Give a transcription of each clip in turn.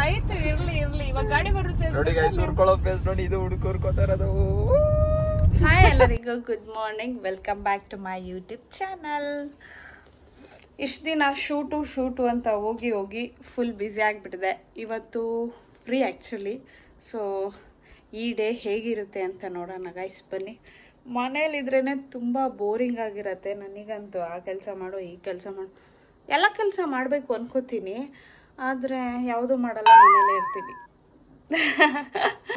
ಆಯ್ತು ಇರ್ಲಿ ಇವಾಗ ಗಾಡಿ ಬರುತ್ತೆ ನೋಡಿ ಗೈಸ್ ಉರ್ಕೊಳ್ಳೋ ಫೇಸ್ ನೋಡಿ ಇದು ಹುಡುಕರ್ಕೋತಾ ಇರೋದು. ಹಾಯ್ ಎಲ್ಲರಿಗೂ good morning, welcome back to my YouTube channel. ಇಷ್ಟು ದಿನ ಶೂಟು ಅಂತ ಹೋಗಿ ಫುಲ್ ಬ್ಯುಸಿ ಆಗಿಬಿಟ್ಟಿದೆ. ಇವತ್ತು ಫ್ರೀ ಆ್ಯಕ್ಚುಲಿ. ಸೊ ಈ ಡೇ ಹೇಗಿರುತ್ತೆ ಅಂತ ನೋಡೋಣ ಗೈಸ್, ಬನ್ನಿ. ಮನೇಲಿದ್ರೇ ತುಂಬ ಬೋರಿಂಗ್ ಆಗಿರತ್ತೆ ನನಗಂತೂ. ಆ ಕೆಲಸ ಮಾಡು, ಈ ಕೆಲಸ ಮಾಡು, ಎಲ್ಲ ಕೆಲಸ ಮಾಡಬೇಕು ಅನ್ಕೋತೀನಿ, ಆದರೆ ಯಾವುದೂ ಮಾಡಲ್ಲ, ಮನೇಲೇ ಇರ್ತೀನಿ.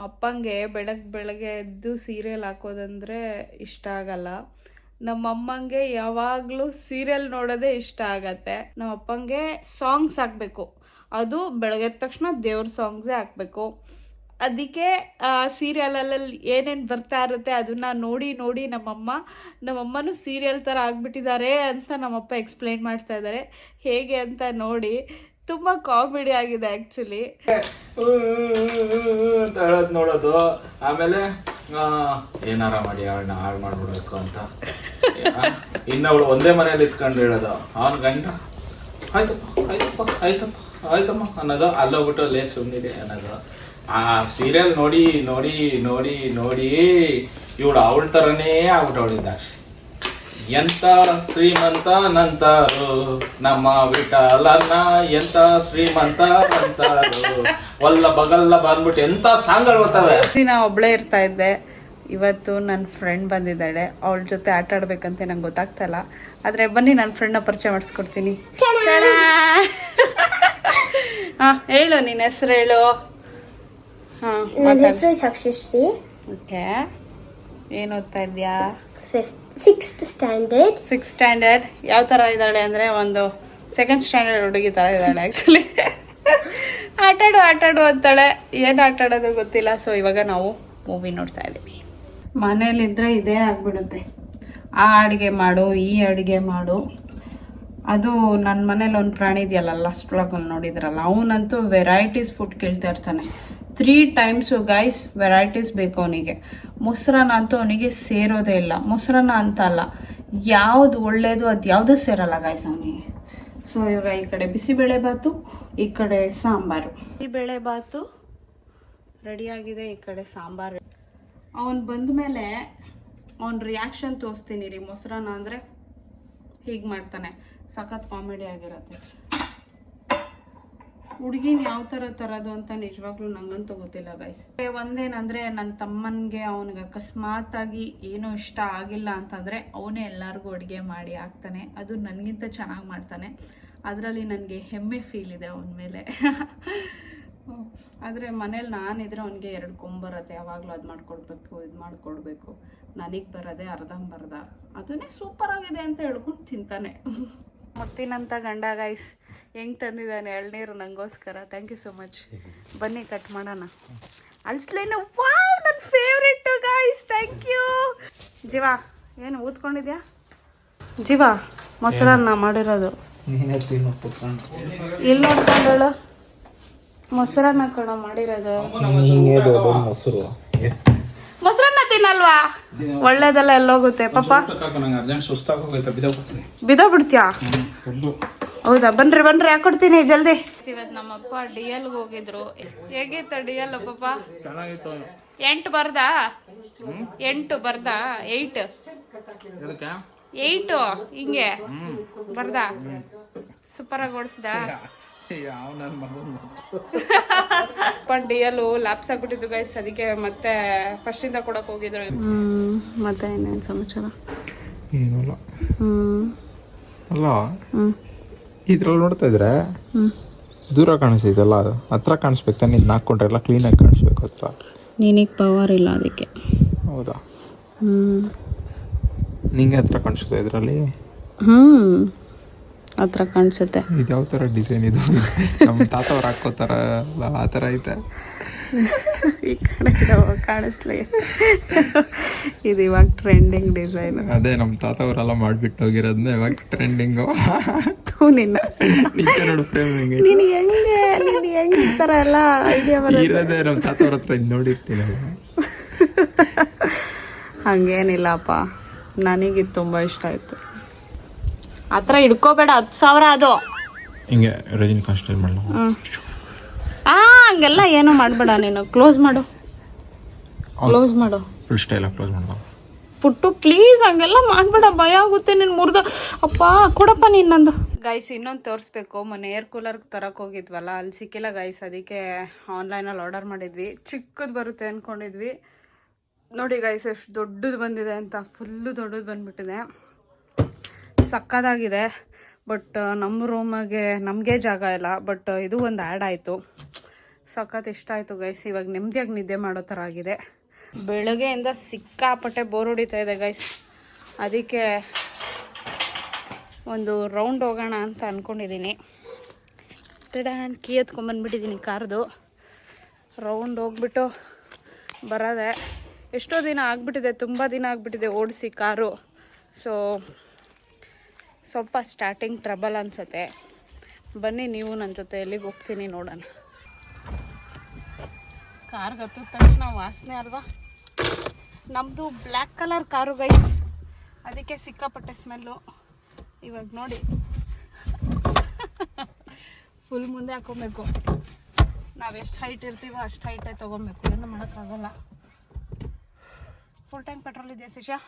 ಅಪ್ಪಂಗೆ ಬೆಳಗ್ಗೆ ಎದ್ದು ಸೀರಿಯಲ್ ಹಾಕೋದಂದರೆ ಇಷ್ಟ ಆಗಲ್ಲ. ನಮ್ಮಮ್ಮಂಗೆ ಯಾವಾಗಲೂ ಸೀರಿಯಲ್ ನೋಡೋದೇ ಇಷ್ಟ ಆಗತ್ತೆ. ನಮ್ಮ ಅಪ್ಪಂಗೆ ಸಾಂಗ್ಸ್ ಹಾಕಬೇಕು, ಅದು ಬೆಳಗ್ಗೆ ಎದ್ದ ತಕ್ಷಣ ದೇವ್ರ ಸಾಂಗ್ಸೇ ಹಾಕಬೇಕು. ಅದಕ್ಕೆ ಸೀರಿಯಲಲ್ಲಿ ಏನೇನು ಬರ್ತಾ ಇರುತ್ತೆ ಅದನ್ನು ನೋಡಿ ನಮ್ಮಮ್ಮನೂ ಸೀರಿಯಲ್ ಥರ ಆಗಿಬಿಟ್ಟಿದ್ದಾರೆ ಅಂತ ನಮ್ಮಪ್ಪ ಎಕ್ಸ್ಪ್ಲೇನ್ ಮಾಡ್ತಾ ಇದ್ದಾರೆ. ಹೇಗೆ ಅಂತ ನೋಡಿ, ತುಂಬ ಕಾಮಿಡಿ ಆಗಿದೆ ಆ್ಯಕ್ಚುಲಿ. ಅಂತ ಹೇಳೋದು ನೋಡೋದು, ಆಮೇಲೆ ಏನಾರ ಮಾಡಿ ಅವಳನ್ನ ಹಾಳು ಮಾಡ್ಬಿಡ್ಬೇಕು ಅಂತ. ಇನ್ನವಳು ಒಂದೇ ಮನೇಲಿ ಇತ್ಕೊಂಡು ಹೇಳೋದು, ಅವನ ಗಂಡ ಆಯ್ತಮ್ಮ ಅನ್ನೋದು, ಅಲ್ಲೋಗ್ಬಿಟ್ಟು ಲೇ ಸುಮ್ಮನಿದೆ ಅನ್ನೋದು. ಆ ಸೀರಿಯಲ್ ನೋಡಿ ನೋಡಿ ನೋಡಿ ನೋಡಿ ಇವಳು ಅವಳ ಥರನೇ ಆಗ್ಬಿಟ್ಟವಳಿದ್ದಾಕ್ಷಿ. ಎಂತ ಶ್ರೀಮಂತ ನಂತಾರು ನಮ್ಮ ವಿಠಲನ್ನ, ಎಂತ ಶ್ರೀಮಂತ ಅಂತಾರು, ಒಲ್ಲ ಬಗಲ್ಲ ಬಂದ್ಬಿಟ್ಟು ಎಂತ ಸಾಂಗ್ಗಳು ಬರ್ತವೆ. ನಾ ಒಬ್ಳೇ ಇರ್ತಾ ಇದ್ದೆ. ಇವತ್ತು ನನ್ನ ಫ್ರೆಂಡ್ ಬಂದಿದ್ದಾಳೆ, ಅವಳ ಜೊತೆ ಆಟ ಆಡ್ಬೇಕಂತ ನಂಗೆ ಗೊತ್ತಾಗ್ತಾ ಇಲ್ಲ. ಆದರೆ ಬನ್ನಿ ನನ್ನ ಫ್ರೆಂಡ್ನ ಪರಿಚಯ ಮಾಡಿಸ್ಕೊಡ್ತೀನಿ. ಹೇಳು, ನಿನ್ನ ಹೆಸರು ಹೇಳು. ನನ್ನ ಹೆಸರು ಚಕ್ಷುಶ್ರೀ. ಓಕೆ, ಏನು ಓದ್ತಾ ಇದ್ಯಾ? Sixth standard. ಯಾವ ಥರ ಇದ್ದಾಳೆ ಅಂದರೆ ಒಂದು ಸೆಕೆಂಡ್ ಸ್ಟ್ಯಾಂಡರ್ಡ್ ಹುಡುಗಿ ಥರ ಇದ್ದಾಳೆ ಆ್ಯಕ್ಚುಲಿ. ಆಟಾಡು ಅಂತಾಳೆ, ಏನು ಆಟಾಡೋದು ಗೊತ್ತಿಲ್ಲ. ಸೊ ಇವಾಗ ನಾವು ಮೂವಿ ನೋಡ್ತಾ ಇದ್ದೀವಿ. ಮನೇಲಿದ್ದರೆ ಇದೇ ಆಗಿಬಿಡುತ್ತೆ, ಆ ಅಡುಗೆ ಮಾಡು, ಈ ಅಡುಗೆ ಮಾಡು. ಅದು ನನ್ನ ಮನೇಲಿ ಒಂದು ಪ್ರಾಣಿ ಇದೆಯಲ್ಲ, ಲಾಸ್ಟ್ ಬ್ಲಾಗಲ್ಲಿ ನೋಡಿದ್ರಲ್ಲ, ಅವನಂತೂ ವೆರೈಟೀಸ್ ಫುಡ್ ಕೇಳ್ತಾ ಇರ್ತಾನೆ. 3 times ಗೈಸ್ ವೆರೈಟೀಸ್ ಬೇಕು ಅವನಿಗೆ. ಮೊಸರನ್ನ ಅಂತೂ ಅವನಿಗೆ ಸೇರೋದೇ ಇಲ್ಲ. ಮೊಸರನ್ನ ಅಂತ ಅಲ್ಲ, ಯಾವುದು ಒಳ್ಳೇದು ಅದು ಯಾವುದೂ ಸೇರಲ್ಲ ಗೈಸ್ ಅವನಿಗೆ. ಸೊ ಇವಾಗ ಈ ಕಡೆ ಬಿಸಿಬೇಳೆಬಾತು, ಈ ಕಡೆ ಸಾಂಬಾರು. ಬಿಸಿಬೇಳೆಬಾತು ರೆಡಿಯಾಗಿದೆ, ಈ ಕಡೆ ಸಾಂಬಾರು. ಅವನು ಬಂದ ಮೇಲೆ ಅವನ ರಿಯಾಕ್ಷನ್ ತೋರಿಸ್ತೀನಿ ರೀ. ಮೊಸರನ್ನ ಅಂದರೆ ಹೀಗೆ ಮಾಡ್ತಾನೆ, ಸಖತ್ ಕಾಮಿಡಿ ಆಗಿರುತ್ತೆ. ಹುಡುಗಿನ ಯಾವ ಥರ ತರೋದು ಅಂತ ನಿಜವಾಗ್ಲೂ ನಂಗಂತೂ ಗೊತ್ತಿಲ್ಲ ಗೈಸ್. ಒಂದೇನಂದರೆ, ನನ್ನ ತಮ್ಮನಿಗೆ ಅವನಿಗೆ ಅಕಸ್ಮಾತಾಗಿ ಏನೋ ಇಷ್ಟ ಆಗಿಲ್ಲ ಅಂತಂದರೆ ಅವನೇ ಎಲ್ಲರಿಗೂ ಅಡುಗೆ ಮಾಡಿ ಹಾಕ್ತಾನೆ. ಅದು ನನಗಿಂತ ಚೆನ್ನಾಗಿ ಮಾಡ್ತಾನೆ. ಅದರಲ್ಲಿ ನನಗೆ ಹೆಮ್ಮೆ ಫೀಲ್ ಇದೆ ಅವನ ಮೇಲೆ. ಆದರೆ ಮನೇಲಿ ನಾನಿದ್ರೆ ಅವನಿಗೆ 2 ಕೊಂಬರುತ್ತೆ, ಯಾವಾಗಲೂ ಅದು ಮಾಡಿಕೊಡ್ಬೇಕು, ಇದು ಮಾಡಿಕೊಡ್ಬೇಕು. ನನಗೆ ಬರೋದೇ ಅರ್ಧಂಬರ್ಧ. ಅದನ್ನೇ ಸೂಪರ್ ಆಗಿದೆ ಅಂತ ಹೇಳ್ಕೊಂಡು ತಿಂತಾನೆ. ಮುತ್ತಿನಂಥ ಗಂಡ ಗೈಸ್, ಹೆಂಗೆ ತಂದಿದ್ದಾನೆ ಎಳ್ನೀರು ನನಗೋಸ್ಕರ. Thank you so much. ಬನ್ನಿ ಕಟ್ ಮಾಡೋಣ. ಅಲ್ಸ್ಲೇನು, ವಾವ್, ನನ್ನ ಫೇವ್ರೆಟ್ಟು ಗೈಸ್, ಥ್ಯಾಂಕ್ ಯು. ಜೀವ, ಏನು ಊದ್ಕೊಂಡಿದ್ಯಾ? ಜೀವ, ಮೊಸರನ್ನ ಮಾಡಿರೋದು ಇಲ್ಲಿ ನೋಡ್ಕೊಂಡಳು. ಮೊಸರನ್ನ ಕಣ ಮಾಡಿರೋದು. ಮೊಸರನ್ನ ತಿನ್ನಲ್ವಾ? ಒಳ್ಳೇದೆಲ್ಲ ಎಲ್ಲೋಗುತ್ತೆ ಪಾಪ. ಬಿದ್ದೋಗ್ಬಿಡ್ತೀಯಾ? ಹೌದಾ? ಬನ್ರಿ ಹಾಕೊಡ್ತೀನಿ ಜಲ್ದಿ. ಇವತ್ತು ನಮ್ಮಪ್ಪ DLಗೆ ಹೋಗಿದ್ರು. ಹೇಗಿತ್ತು DL ಪಾಪ? 8 ಬರ್ದಾ? 8 ಹಿಂಗೆ ಬರ್ದಾ? ಸೂಪರ್ ಆಗಿ ಓಡಿಸ್ದ. DL ಲ್ಯಾಪ್ಸ್ ಆಗ್ಬಿಟ್ಟಿದ್ದು ಗೈಸ್, ಅದಕ್ಕೆ ಮತ್ತೆ ಫಸ್ಟಿಂದ ಕೊಡಕ್ ಹೋಗಿದ್ರು. ಮತ್ತೆ ಏನೇನು ಸಮಾಚಾರ? ಏನಲ್ಲ ಅಲ್ಲ, ಇದ್ರಲ್ಲಿ ನೋಡ್ತಾ ಇದ್ರೆ ದೂರ ಕಾಣಿಸ್ತೈತಲ್ಲ, ಅದು ಹತ್ರ ಕಾಣಿಸ್ಬೇಕು ತಾನೆ. ಇದು ಹಾಕೊಂಡ್ರೆಲ್ಲ ಕ್ಲೀನಾಗಿ ಕಾಣಿಸ್ಬೇಕು ಹತ್ರ. ನೀನಿಗೆ ಪವರ್ ಇಲ್ಲ ಅದಕ್ಕೆ. ಹೌದಾ? ನಿಂಗೆ ಹತ್ರ ಕಾಣಿಸುತ್ತೆ ಇದರಲ್ಲಿ? ಹತ್ರ ಕಾಣಿಸುತ್ತೆ. ಇದು ಯಾವ ಥರ ಡಿಸೈನ್ ಇದು? ನಮ್ಮ ತಾತವ್ರು ಹಾಕೋತಾರ ಆ ಥರ ಐತೆ. ಈ ಕಡೆ ಕಾಣಿಸ್ಲಿ. ಇದು ಇವಾಗ ಟ್ರೆಂಡಿಂಗ್ ಡಿಸೈನ್. ಅದೇ ನಮ್ಮ ತಾತವರೆಲ್ಲ ಮಾಡಿಬಿಟ್ಟು ಹೋಗಿರೋದನ್ನ ಇವಾಗ ಟ್ರೆಂಡಿಂಗು. ನಿಜ ನೋಡು, ಫ್ರೇಮ್ ಹೆಂಗೆ ಹೆಂಗೆ ಈ ಥರ ಎಲ್ಲ ಐಡಿಯಾ ಇರೋದೇ ನಮ್ಮ ತಾತವ್ರ ಹತ್ರ ಇದು ನೋಡಿರ್ತೀನಲ್ಲ. ಹಂಗೇನಿಲ್ಲಪ್ಪ, ನನಗಿದು ತುಂಬ ಇಷ್ಟ ಆಯಿತು. ಆ ಥರ ಹಿಡ್ಕೋಬೇಡ, 10,000 ಅದು. ಹಿಂಗೆ ರಜನಿಕಾಂತ್ ಸ್ಟೈಲ್ ಮಾಡಲ್ಲ. ಹಂಗೆಲ್ಲ ಏನು ಮಾಡಬೇಡ ನೀನು. ಕ್ಲೋಸ್ ಮಾಡು. ಫುಲ್ ಸ್ಟೈಲಾಗಿ ಕ್ಲೋಸ್ ಮಾಡಲ್ಲ ಪುಟ್ಟು ಪ್ಲೀಸ್ ಹಂಗೆಲ್ಲ ಮಾಡಬೇಡ, ಭಯ ಆಗುತ್ತೆ. ನೀನು ಮುರಿದ ಅಪ್ಪ ಕೊಡಪ್ಪ ನೀನು ನಂದು. ಗೈಸ್ ಇನ್ನೊಂದು ತೋರಿಸ್ಬೇಕು. ಮೊನ್ನೆ ಏರ್ ಕೂಲರ್ ತರಕ್ಕೆ ಹೋಗಿದ್ವಲ್ಲ, ಅಲ್ಲಿ ಸಿಕ್ಕಿಲ್ಲ ಗೈಸ್. ಅದಕ್ಕೆ ಆನ್ಲೈನಲ್ಲಿ ಆರ್ಡರ್ ಮಾಡಿದ್ವಿ. ಚಿಕ್ಕದು ಬರುತ್ತೆ ಅಂದ್ಕೊಂಡಿದ್ವಿ. ನೋಡಿ ಗೈಸ್ ಎಷ್ಟು ದೊಡ್ಡದು ಬಂದಿದೆ ಅಂತ. ಫುಲ್ಲು ದೊಡ್ಡದು ಬಂದ್ಬಿಟ್ಟಿದೆ. ಸಕ್ಕದಾಗಿದೆ. ಬಟ್ ನಮ್ಮ ರೂಮಿಗೆ ನಮಗೆ ಜಾಗ ಇಲ್ಲ. ಬಟ್ ಇದು ಒಂದು ಆ್ಯಡ್ ಆಯಿತು. ಸಖತ್ ಇಷ್ಟ ಆಯಿತು ಗೈಸ್. ಇವಾಗ ನೆಮ್ಮದಿಯಾಗಿ ನಿದ್ದೆ ಮಾಡೋ ಥರ ಆಗಿದೆ. ಬೆಳಗ್ಗೆಯಿಂದ ಸಿಕ್ಕಾಪಟ್ಟೆ ಬೋರ್ ಹೊಡಿತಾ ಇದೆ ಗೈಸ್. ಅದಕ್ಕೆ ಒಂದು ರೌಂಡ್ ಹೋಗೋಣ ಅಂತ ಅಂದ್ಕೊಂಡಿದ್ದೀನಿ. ಕೀ ಎತ್ಕೊಂಡ್ಬಂದ್ಬಿಟ್ಟಿದ್ದೀನಿ ಕಾರ್ದು. ರೌಂಡ್ ಹೋಗ್ಬಿಟ್ಟು ಬರೋದೆ. ಎಷ್ಟೋ ದಿನ ಆಗಿಬಿಟ್ಟಿದೆ, ತುಂಬ ದಿನ ಆಗಿಬಿಟ್ಟಿದೆ ಓಡಿಸಿ ಕಾರು. ಸೊ ಸ್ವಲ್ಪ ಸ್ಟಾರ್ಟಿಂಗ್ ಟ್ರಬಲ್ ಅನಿಸುತ್ತೆ. ಬನ್ನಿ ನೀವು ನನ್ನ ಜೊತೆ ಎಲ್ಲಿಗೆ ಹೋಗ್ತೀನಿ ನೋಡೋಣ. ಕಾರ್ಗೆ ಹತ್ತಿದ ತಕ್ಷಣ ವಾಸನೆ ಅಲ್ವಾ. ನಮ್ಮದು ಬ್ಲ್ಯಾಕ್ ಕಲರ್ ಕಾರು ಗೈಸ್, ಅದಕ್ಕೆ ಸಿಕ್ಕಾಪಟ್ಟೆ ಸ್ಮೆಲ್ಲು. ಇವಾಗ ನೋಡಿ ಫುಲ್ ಮುಂದೆ ಹಾಕೊಬೇಕು. ನಾವು ಎಷ್ಟು ಹೈಟ್ ಇರ್ತೀವೋ ಅಷ್ಟು ಹೈಟೇ ತೊಗೊಬೇಕು. ಏನು ಮಾಡೋಕ್ಕಾಗಲ್ಲ. ಫುಲ್ ಟ್ಯಾಂಕ್ ಪೆಟ್ರೋಲ್ ಇದೆಯಾ ಶಿಶಾ?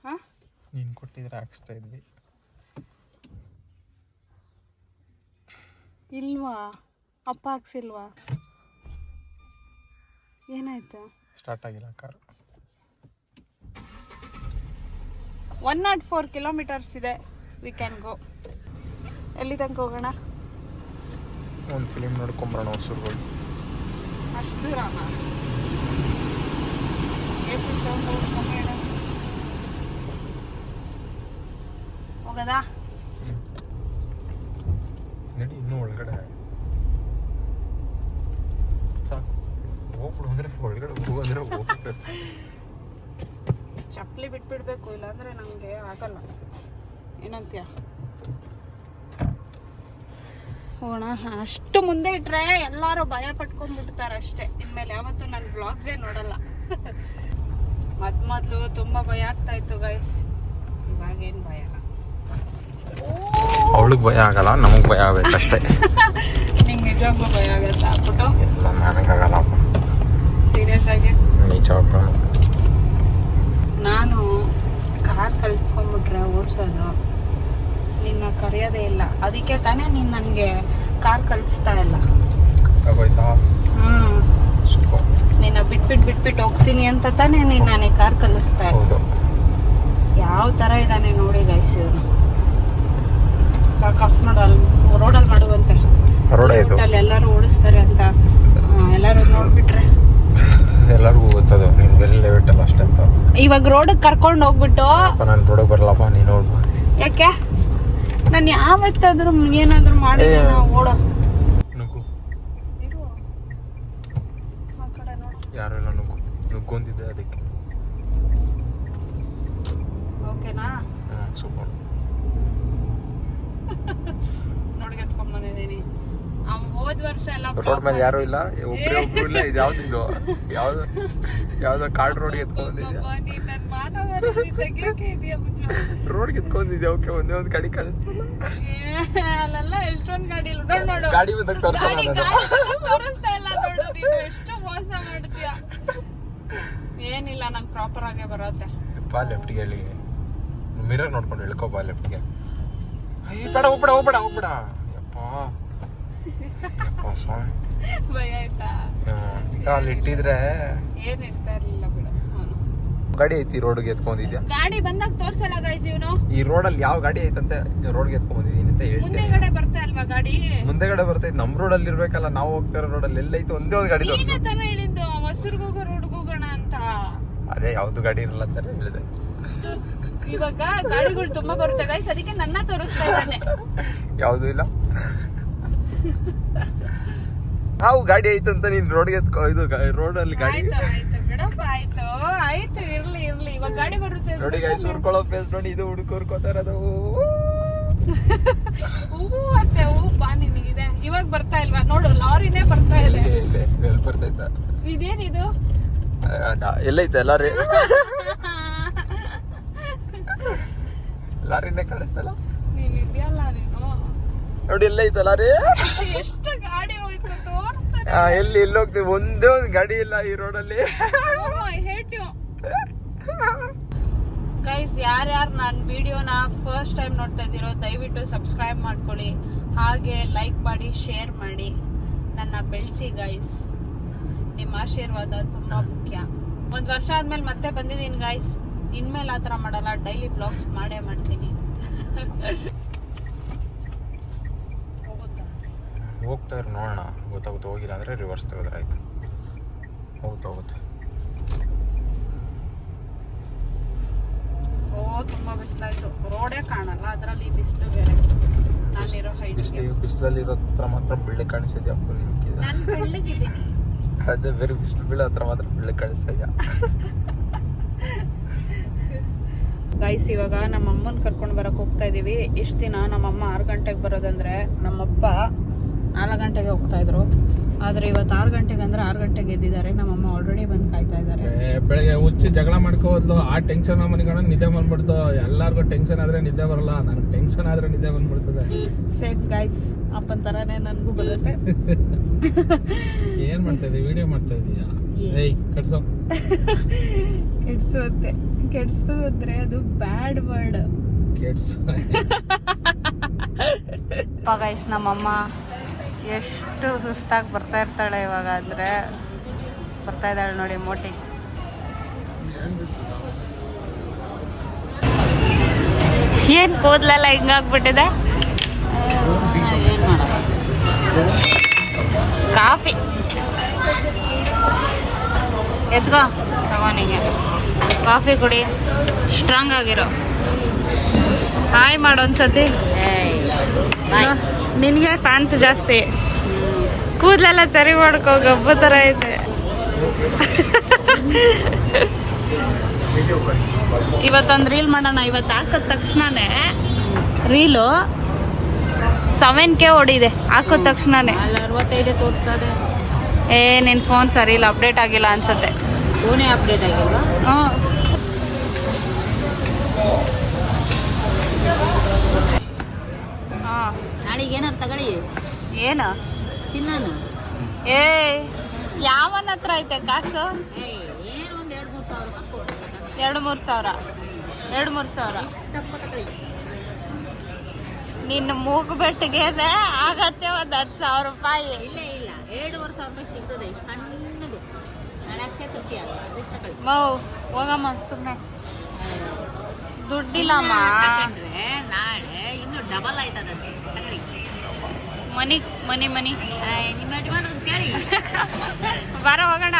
ಹಾಂ, ನೀನು ಕೊಟ್ಟಿದ್ರೆ ಹಾಕ್ಸ್ತಾ ಇದ್ವಿ. ಇಲ್ವಾ? ಅಪ್ಪ ಹಾಕ್ಸಿಲ್ವಾ? ಏನಾಯ್ತು? ಸ್ಟಾರ್ಟ್ ಆಗಿಲ್ಲ ಕಾರು. 104 ಕಿಲೋಮೀಟರ್ಸ್ ಇದೆ. We can go. ಎಲ್ಲಿ ತನಕ ಹೋಗೋಣ? ಒಂದು ಫಿಲಿಮ್ ನೋಡ್ಕೊಂಬರೋಣ ಹೊಸೂರುಗಳು. ಅಷ್ಟು ದೂರನ? AC sound ಹೋಗೋದಾ? ನಡಿ ಇನ್ನೂ ಒಳಗಡೆ ಸಾಕು. ಹೋಗ್ಬಿಡು ಅಂದರೆ ಒಳಗಡೆ ಹೋಗಂದ್ರೆ ಹೋಗ್ಬೇಕು. ಚಪ್ಪಲಿ ಬಿಟ್ಬಿಡ್ಬೇಕು, ಇಲ್ಲಾಂದ್ರೆ ನಮಗೆ ಆಗಲ್ಲ. ಏನಂತೀಯ? ಹೋಗೋಣ. ಅಷ್ಟು ಮುಂದೆ ಇಟ್ರೆ ಎಲ್ಲರೂ ಭಯ ಪಟ್ಕೊಂಡ್ಬಿಡ್ತಾರೆ ಅಷ್ಟೇ. ಇನ್ಮೇಲೆ ಯಾವತ್ತೂ ನನ್ನ ವ್ಲಾಗ್ಸೇ ನೋಡಲ್ಲ. ಮೊದಲು ತುಂಬ ಭಯ ಆಗ್ತಾ ಇತ್ತು ಗೈಸ್. ಇವಾಗೇನು ಭಯ ಇಲ್ಲ. ಅವಳಿಗೆ ಭಯ ಆಗಲ್ಲ, ನಮಗೆ ಭಯ ಆಗಬೇಕಷ್ಟೇ. ನಿಂಗೆ ನಿಜವಾಗ್ಲೂ ಭಯ ಆಗುತ್ತೆ ಆಗ್ಬಿಟ್ಟು? ಇಲ್ಲ, ನನಗಾಗಲ್ಲ. ಸೀರಿಯಸ್ ಆಗಿ ನಿಜ. ನಾನು ಕಾರ್ ಕಲ್ತ್ಕೊಂಡ್ಬಿಟ್ರೆ ಓಡಿಸೋದು ನಿನ್ನ ಕರೆಯೋದೇ ಇಲ್ಲ. ಅದಕ್ಕೆ ತಾನೇ ನೀನು ನನಗೆ ಕಾರ್ ಕಲಿಸ್ತಾ ಇಲ್ಲ. ನಿನ್ನ ಬಿಟ್ಬಿಟ್ಟು ಹೋಗ್ತೀನಿ ಅಂತ ತಾನೇ ನೀನು ನನಗೆ ಕಾರ್ ಕಲಿಸ್ತಾ ಇಲ್ಲ. ಯಾವ ಥರ ಇದ್ದಾನೆ ನೋಡಿ ಗೈಸ್ ಇವನು. ಸಾಕು ಆಫ್ ಮಾಡು. ಅಲ್ಲಿ ರೋಡಲ್ಲಿ ಮಾಡುವಂತೆ. ರೋಡಲ್ಲಿ ಎಲ್ಲರೂ ಓಡಿಸ್ತಾರೆ ಅಂತ ಎಲ್ಲರೂ ನೋಡ್ಬಿಟ್ರೆ ಎಲ್ಲರಿಗೂ ಗೊತ್ತದು. ನೀನು ಬೆಲ್ಲ ಲೆವೆಟಲ್ಲ ಅಷ್ಟೇ ಅಂತ. ಇವಾಗ ರೋಡಿಗೆ ಕರ್ಕೊಂಡು ಹೋಗ್ಬಿಟ್ಟು ನಾನು ರೋಡಿಗೆ ಬರಲ್ಲಪ್ಪ, ನೀನು ನೋಡು. ಯಾಕೆ? ನಾನು ಯಾವತ್ತಾದ್ರೂ ಏನಾದರೂ ಮಾಡಿದ್ರೆ ನಾವು ಓಡೋ ಇರು. ಆ ಕಡೆ ನೋಡು. ಯಾರು ಇಲ್ಲ, ನುಗ್ಗೊಂದಿದ್ದೆ ಅದಕ್ಕೆ. ಓಕೆನಾ? ಸೂಪರ್. ನೋಡಿ ಎತ್ಕೊಂಡ್ ಬಂದಿದ್ದೀನಿ. ಹೋದ ವರ್ಷ ಎಲ್ಲ ರೋಡ್ ಮೇಲೆ ಯಾರು ಇಲ್ಲ, ಒಬ್ರು ಇಲ್ಲ. ಇದು ಯಾವ್ದು ಯಾವ್ದೋ ಕಾರ್ಡ್ ರೋಡ್ಗೆ ಎತ್ಕೊಂಡಿದ್ಯಾ? ರೋಡ್ಗೆ ಎತ್ಕೊಂಡಿದ್ಯಾ? ಓಕೆ, ಒಂದೇ ಒಂದು ಗಾಡಿ ಕಾಣಿಸ್ತಿಲ್ಲ. ಅಲ್ಲೆಲ್ಲ ಎಷ್ಟೊಂದು ಗಾಡಿ ಇಲ್ಲ. ನೋಡು ಗಾಡಿ ಬಂದಾಗ ತೋರಿಸ್ತಾ ಇಲ್ಲ. ನೋಡು ನೀನು ಎಷ್ಟು ಮೋಸ ಮಾಡ್ತೀಯ. ಏನಿಲ್ಲ, ನಂಗೆ ಪ್ರಾಪರ್ ಆಗೇ ಬರುತ್ತೆ. ಬಾ ಲೆಫ್ಟ್ಗೆ ಹೇಳಿ, ಮಿರರ್ ನೋಡ್ಕೊಂಡು ಹೇಳ್ಕೊ. ಬಾ ಲೆಫ್ಟ್ಗೆ. ಹೋಗ್ಬೇಡ. ಭಯ ಆಯ್ತಾ? ಅಲ್ಲಿ ಇಟ್ಟಿದ್ರೆ ಏನ್ ಇಡ್ತಾ ಇರ್ಲಿಲ್ಲ ಬಿಡು. ಗಾಡಿ ಐತಿ ರೋಡ್ಗೆ ಎತ್ಕೊಂಡಿದ್ಯಾ? ಗಾಡಿ ಬಂದಾಗ ತೋರ್ಸಲ್ಲ ಗೈಸ್ ಇವನು. ಈ ರೋಡಲ್ಲಿ ಯಾವ ಗಾಡಿ ಐತಂತೆ ರೋಡ್ಗೆ ಎತ್ಕೊಂಡ್ಬಂದಿದ್ದೀನಿ ಅಂತ ಹೇಳ್ತೀನಿ. ಮುಂದೆಗಡೆ ಬರ್ತಾ ಅಲ್ವಾ ಗಾಡಿ? ಮುಂದೆಗಡೆ ಬರ್ತೈತೆ. ನಮ್ಮ ರೋಡಲ್ಲಿ ಇರ್ಬೇಕಲ್ಲ, ನಾವು ಹೋಗ್ತಾ ಇರೋ ರೋಡಲ್ಲಿ ಎಲ್ಲೈತೆ ಒಂದೇ ಒಂದು ಗಾಡಿ ತೋರಿಸಿ. ನೀನೇ ತಾನೇ ಹೇಳಿದ್ದು ಹೊಸೂರ್ಗೆ ಹೋಗೋ ರೋಡ್ಗೆ ಹೋಗೋಣ ಅಂತ. ಅದೇ ಯಾವ್ದು ಗಾಡಿ ಇರಲ್ಲ ಅಂತ ಹೇಳಿದೆ. ಇವಾಗ ಗಾಡಿಗಳು ತುಂಬಾ ಬರುತ್ತೆ ಗೈಸ್, ಅದಕ್ಕೆ ನನ್ನ ತೋರಿಸ್ತಾ ಇದ್ದಾನೆ. ಯಾವ್ದು ಇಲ್ಲ. ನಾವು ಗಾಡಿ ಐತಂತ ನೀನ್ ರೋಡ್ಗೆ ಎತ್ಕೊ. ಇದು ರೋಡಲ್ಲಿ ಗಾಡಿ. ಆಯ್ತು ಬಿಡಪ್ಪ. ಆಯ್ತು ಇರ್ಲಿ. ಇವಾಗ ಗಾಡಿ ಬರುತ್ತೆ ನೋಡಿ ಗೈಸ್, ಹುರ್ಕೊಳ್ಳೋ ಫೇಸ್ ನೋಡಿ. ಇದು ಹುಡ್ಕೋತಾ ಇರೋದು. ಹೂವು ಅಂತೆ. ಹೂವು ಬಾ ನಿನಗಿದೆ. ಇವಾಗ ಬರ್ತಾ ಇಲ್ವಾ? ನೋಡು ಲಾರಿನೇ ಬರ್ತಾ ಇದೆ. ಎಲ್ಲಿ ಬರ್ತೈತ? ಇದೇನಿದು? ಎಲ್ಲೈತೆ ಲಾರಿ? ಲಾರಿನೇ ಕಾಣಿಸ್ತಲ್ಲ. ನೀನ್ ಇದೆಯಲ್ಲ ನೀನು. ನೋಡಿ ಎಲ್ಲ ಐತಲ್ಲ ರೀ. ಎಷ್ಟು ಗಾಡಿ ಹೋಯ್ತು ತೋರಿಸ್ತಾರೆ. ಎಲ್ಲಿ ಹೋಗ್ತೀವಿ, ಒಂದೇ ಒಂದು ಗಾಡಿ ಇಲ್ಲ ಈ ರೋಡಲ್ಲಿ. ಗೈಸ್, ಯಾರ್ಯಾರು ನನ್ನ ವಿಡಿಯೋನ ಫಸ್ಟ್ ಟೈಮ್ ನೋಡ್ತಾ ಇದ್ದೀರೋ ದಯವಿಟ್ಟು ಸಬ್ಸ್ಕ್ರೈಬ್ ಮಾಡ್ಕೊಳ್ಳಿ, ಹಾಗೆ ಲೈಕ್ ಮಾಡಿ, ಶೇರ್ ಮಾಡಿ, ನನ್ನ ಬೆಳೆಸಿ ಗೈಸ್. ನಿಮ್ಮ ಆಶೀರ್ವಾದ ತುಂಬಾ ಮುಖ್ಯ. 1 ವರ್ಷ ಆದ್ಮೇಲೆ ಮತ್ತೆ ಬಂದಿದ್ದೀನಿ ಗೈಸ್. ಇನ್ಮೇಲೆ ಆ ಥರ ಮಾಡಲ್ಲ, ಡೈಲಿ ಬ್ಲಾಗ್ಸ್ ಮಾಡೇ ಮಾಡ್ತೀನಿ. ಹೋಗ್ತಾ ಇರೋ ನೋಡೋಣ, ಗೊತ್ತಾಗುತ್ತೆ. ಹೋಗಿಲ್ಲ ಅಂದ್ರೆ ರಿವರ್ಸ್ ತೆಗೆದ್ರೆ ಆಯ್ತು. ಹೋಗುತ್ತೆ. ತುಂಬಾ ಬಿಸಿಲಾಯ್ತು, ರೋಡೇ ಕಾಣಲ್ಲ, ಅದರಲ್ಲಿ ಬಿಸಿಲು ಬೇರೆ. ನಾನಿರೋ ಹೈಟ್ ಬಿಸಿಲಲ್ಲಿ ಇರೋ ಹತ್ರ ಮಾತ್ರ ಬೆಳ್ಳೆ ಕಾಣಿಸಿದ್ಯಾ ಫುಲ್. ನಾನು ಬೆಳ್ಳಗಿದ್ದೀನಿ. ಅದೇ ಬೇರೆ ಬಿಸಿಲು ಬೀಳೋ ಹತ್ರ ಮಾತ್ರ ಬೆಳ್ಳೆ ಕಾಣಿಸ್ತಿದ್ಯಾ. ಗೈಸ್, ಇವಾಗ ನಮ್ಮ ಅಮ್ಮನ ಕರ್ಕೊಂಡು ಬರಕ್ಕೆ ಹೋಗ್ತಾ ಇದೀವಿ. ಇಷ್ಟು ದಿನ ನಮ್ಮಮ್ಮ 6 ಗಂಟೆಗೆ ಬರೋದಂದ್ರೆ ನಮ್ಮಪ್ಪ 4 ಗಂಟೆಗೆ ಹೋಗ್ತಾ ಇದ್ರು. ಆದ್ರೆ ಇವತ್ತು 6 ಗಂಟೆಗೆ ಅಂದ್ರೆ 6 ಗಂಟೆಗೆ ಎದ್ದಿದ್ದಾರೆ. ನಮ್ಮಮ್ಮ ಆಲ್ರೆಡಿ ಬಂದು ಕಾಯ್ತಾ ಇದ್ದಾರೆ. ಬೆಳಗ್ಗೆ ಹುಚ್ಚಿ ಜಗಳ ಮಾಡ್ಕೋದ್ಲು, ಆ ಟೆನ್ಷನ್ ಮನೆಗಳ ನಿದ್ದೆ ಬಂದ್ಬಿಡ್ತು. ಎಲ್ಲಾರ್ಗು ಟೆನ್ಷನ್ ಆದ್ರೆ ನಿದ್ದೆ ಬರಲ್ಲ, ನನಗೆ ಟೆನ್ಷನ್ ಆದ್ರೆ ನಿದ್ದೆ ಬಂದ್ಬಿಡ್ತದೆ. ಸೇಫ್ ಗೈಸ್, ಅಪ್ಪನ ತರಾನೇ ನನಗೂ ಬರುತ್ತೆ. ಏನ್ ಮಾಡ್ತಾ ಇದೀಯ? ವಿಡಿಯೋ ಮಾಡ್ತಾ ಇದೀಯಾ? ಏಯ್ ಕಟ್ಸೋ. ಕೆಡ್ಸೋತ್ತೆ, ಕೆಡ್ಸೋದ್ರೆ ಅದು ಬ್ಯಾಡ್ ವರ್ಡ್. ಗೈಸ್, ನಮ್ಮಮ್ಮ ಎಷ್ಟು ಸುಸ್ತಾಗಿ ಬರ್ತಾ ಇರ್ತಾಳೆ. ಇವಾಗ ಆದ್ರೆ ಬರ್ತಾ ಇದ್ದಾಳೆ ನೋಡಿ ಮೋಟಿ. ಏನ್ ಕೂದಲೆಲ್ಲ ಹಿಂಗಾಗ್ಬಿಟ್ಟಿದೆ. ಕಾಫಿ ಎತ್ಕೋ, ತಗೋನಿಗೆ ಕಾಫಿ ಕುಡಿ, ಸ್ಟ್ರಾಂಗ್ ಆಗಿರೋ. ಹಾಯ್ ಮಾಡೋನ್ಸತಿ. ನಿನಗೆ ಫ್ಯಾನ್ಸ್ ಜಾಸ್ತಿ. ಕೂದಲೆಲ್ಲ ಸರಿ ಮಾಡ್ಕೋ, ಗಬ್ಬು ಥರ ಐತೆ. ಇವತ್ತೊಂದು ರೀಲ್ ಮಾಡೋಣ. ಇವತ್ತು ಹಾಕಿದ ತಕ್ಷಣನೇ ರೀಲು 7K ಓಡಿದೆ. ಹಾಕಿದ ತಕ್ಷಣನೇ 65 ತೋರಿಸ್ತದೆ. ನಿನ್ನ ಫೋನ್ ಸರಿ ಇಲ್ಲ, ಅಪ್ಡೇಟ್ ಆಗಿಲ್ಲ ಅನ್ಸುತ್ತೆ. ಫೋನೇ ಅಪ್ಡೇಟ್ ಆಗಿಲ್ವಾ? ಹ್ಞೂ. ಹಾಂ, ನಾಳೆಗೆ ಏನಾರು ತಗೊಳ್ಳಿ. ಏನು ಚಿನ್ನನ ಯಾವನ ಹತ್ರ ಐತೆ ಕಾಸು? ಏನು ಒಂದು 2-3 ಸಾವಿರ ರೂಪಾಯಿ ಕೊಡು. 2-3 ಸಾವಿರ 2-3 ಸಾವಿರ ನಿನ್ನ ಮೂಗು ಬೆಟ್ಟಿಗೆ ಆಗತ್ತೆ ಒಂದು 10,000 ರೂಪಾಯಿ. ಇಲ್ಲ 2,500 ರೂಪಾಯಿ ಸಿಗ್ತದೆ. ಸಣ್ಣದು ನಾಳೆ ಅಕ್ಷಯ ತೃತೀಯ ಅದಕ್ಕೆ ತಗೊಳ್ಳಿ. ಮೌ ಹೋಗಮ್ಮ, ಸುಮ್ಮನೆ ದುಡ್ಡಿಲ್ಲಮ್ಮ. ತಗೊಂಡ್ರೆ ನಾಳೆ ಇನ್ನು ಡಬಲ್ ಆಯ್ತದಂತೆ. ತಗೊಳ್ಳಿ. ಮನಿ ನಿಮ್ಮ ಯಜಮಾನ ಕೇಳಿ. ಬಾರ ಹೋಗೋಣ.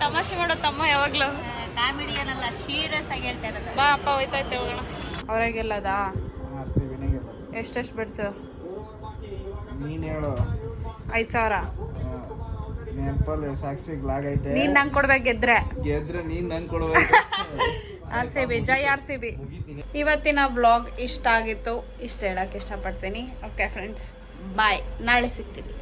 ತಮಾಷೆ ಮಾಡೋ ತಮ್ಮ ಯಾವಾಗ್ಲೂ. ಕಾಮಿಡಿಯನ್ ಅಲ್ಲ, ಸೀರಿಯಸ್ ಆಗಿ ಹೇಳ್ತಾ ಇರೋದು. ಬಾ ಅಪ್ಪ, ಹೋಯ್ತೈತೆ ಹೋಗೋಣ. ಅವ್ರಾಗೆಲ್ಲದ ಎಷ್ಟೆಷ್ಟು ಬಿಡ್ಸು? ನೀನ್ ಹೇಳು. 5,000 ನೆನಪಲ್ ಸಾಕ್ಷಿಗ್ ಲಾಗೈತೆ. ನೀನ್ ನಂಗೆ ಕೊಡ್ಬೇಕು. ಗೆದ್ರೆ ನೀನ್ ನಂಗೆ ಕೊಡ್ಬೇಕು. RCB, ಜೈ RCB. ಇವತ್ತಿನ ವ್ಲಾಗ್ ಇಷ್ಟ ಆಗಿತ್ತು, ಇಷ್ಟ ಹೇಳಕ್ಕೆ ಇಷ್ಟಪಡ್ತೀನಿ. ಓಕೆ ಫ್ರೆಂಡ್ಸ್, ಬಾಯ್. ನಾಳೆ ಸಿಗ್ತೀನಿ.